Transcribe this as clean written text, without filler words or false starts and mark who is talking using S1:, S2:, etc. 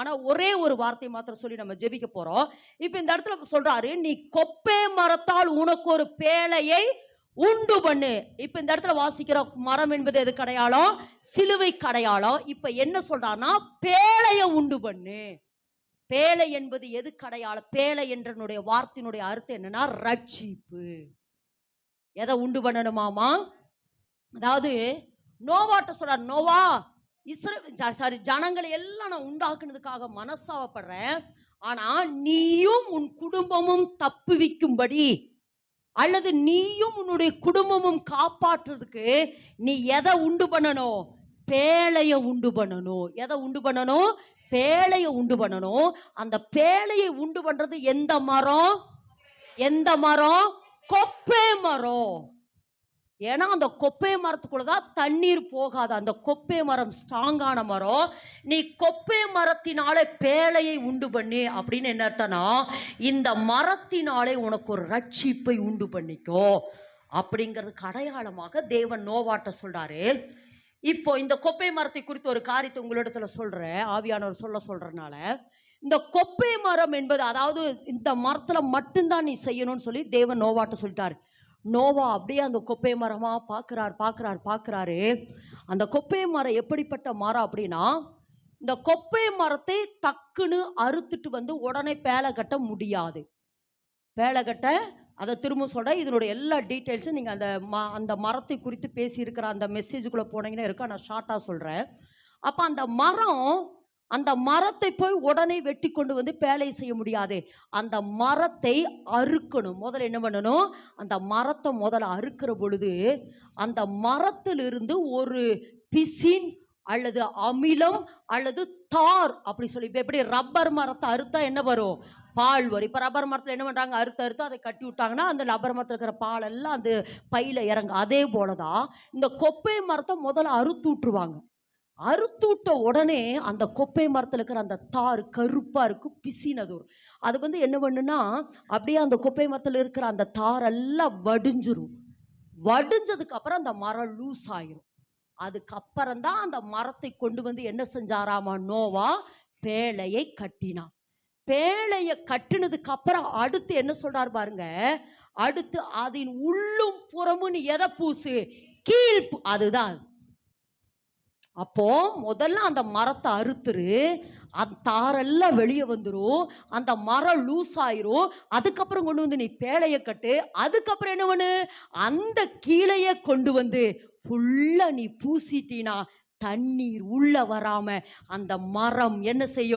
S1: ஆனா ஒரே ஒரு வார்த்தை மாத்திரம் சொல்லி நம்ம ஜெபிக்க போறோம். இப்ப இந்த இடத்துல சொல்றாரு, நீ கொப்பே மரத்தால் உனக்கு ஒரு பேழையை உண்டு பண்ணு. இப்ப இந்த இடத்துல வாசிக்கிற மரம் என்பது எதுக்கு அடையாளம்? சிலுவைக்கு அடையாளம். இப்ப என்ன சொல்றார்ன்னா, பேழைய உண்டு பண்ணு. பேழை என்பது எதுக்கு அடையாளம்? பேழை என்றனுடைய வார்த்தையினுடைய அர்த்தம் என்னன்னா, ரட்சிப்பு. எதை உண்டு பண்ணணுமாமா? அதாவது நோவாட்ட சொல்றார், நோவா ஜனங்களை எல்லாம் நான் உண்டாக்குனதுக்காக மனஸ்தாபப்படுறேன். ஆனா நீயும் உன் குடும்பமும் தப்புவிக்கும்படி, அல்லது நீயும் உன்னுடைய குடும்பமும் காப்பாற்றுறதுக்கு நீ எதை உண்டு பண்ணணும்? பேழைய உண்டு பண்ணணும். எதை உண்டு பண்ணணும்? பேழைய உண்டு பண்ணணும். அந்த பேழையை உண்டு பண்றது எந்த மரம்? எந்த மரம்? கொப்பை மரம். ஏன்னா அந்த கொப்பை மரத்துக்குள்ளதான் தண்ணீர் போகாது. அந்த கொப்பை மரம் ஸ்ட்ராங்கான மரம். நீ கொப்பை மரத்தினாலே பேழையை உண்டு பண்ணி அப்படின்னு என்ன அர்த்தம்னா, இந்த மரத்தினாலே உனக்கு ஒரு ரட்சிப்பை உண்டு பண்ணிக்கோ அப்படிங்கிறதுக்கு அடையாளமாக தேவன் நோவாட்ட சொல்றாரு. இப்போ இந்த கொப்பை மரத்தை குறித்து ஒரு காரியத்தை உங்களிடத்துல சொல்றேன், ஆவியானவர் சொல்றனால. இந்த கொப்பை மரம் என்பது, அதாவது இந்த மரத்துல மட்டும்தான் நீ செய்யணும்னு சொல்லி தேவன் நோவாட்ட சொல்லிட்டாரு. நோவா அப்படியே அந்த கொப்பை மரமா பார்க்குறாரு. அந்த கொப்பை மரம் எப்படிப்பட்ட மரம் அப்படின்னா, இந்த கொப்பை மரத்தை டக்குன்னு அறுத்துட்டு வந்து உடனே பேழை கட்ட முடியாது. பேழை கட்ட, அதை திரும்ப சொல்கிறேன், இதனுடைய எல்லா டீட்டெயில்ஸும் நீங்கள் அந்த மரத்தை குறித்து பேசியிருக்கிற அந்த மெசேஜுக்குள்ளே போனீங்கன்னா இருக்கா, நான் ஷார்ட்டாக சொல்கிறேன். அப்போ அந்த மரத்தை போய் உடனே வெட்டி கொண்டு வந்து பேழை செய்ய முடியாது. அந்த மரத்தை அறுக்கணும். முதல்ல என்ன பண்ணணும்? அந்த மரத்தை முதல்ல அறுக்கிற பொழுது அந்த மரத்திலிருந்து ஒரு பிசின் அல்லது அமிலம் அல்லது தார் அப்படி சொல்லி, இப்போ எப்படி ரப்பர் மரத்தை அறுத்தா என்ன வரும்? பால் வரும். இப்போ ரப்பர் மரத்தில் என்ன பண்ணுறாங்க? அறுத்து அதை கட்டி விட்டாங்கன்னா அந்த ரப்பர் மரத்தில் இருக்கிற பால் எல்லாம் அந்த பையில் இறங்க. அதே போல தான் இந்த கொப்பை மரத்தை முதல்ல அறுத்து விட்டுருவாங்க. அறுத்துட்ட உடனே அந்த கொப்பை மரத்தில் இருக்கிற அந்த தார் கருப்பாக இருக்கும், பிசினது. அது என்ன பண்ணுன்னா, அப்படியே அந்த கொப்பை மரத்தில் இருக்கிற அந்த தாரெல்லாம் வடிஞ்சிரும். வடிஞ்சதுக்கு அப்புறம் அந்த மரம் லூஸ் ஆயிரும். அதுக்கப்புறம் தான் அந்த மரத்தை கொண்டு வந்து என்ன செஞ்சாராமா நோவா? பேழையை கட்டினார். பேழையை கட்டினதுக்கு அப்புறம் அடுத்து என்ன சொல்றாரு பாருங்க, அடுத்து அதன் உள்ளும் புறமும் எதை பூசு? கீழ். அதுதான். அப்போ முதல்ல அந்த மரத்தை அறுத்துரு, அந்த தாரெல்லாம் வெளியே வந்துடும், அந்த மரம் லூஸ் ஆயிரும். அதுக்கப்புறம் கொண்டு வந்து நீ பேழையை கட்டு. அதுக்கப்புறம் என்ன பண்ணு? அந்த கீழையே கொண்டு வந்து ஃபுல்லா நீ பூசிட்டீனா தண்ணீர் உள்ள வராம அந்த மரம் என்ன செய்யும்?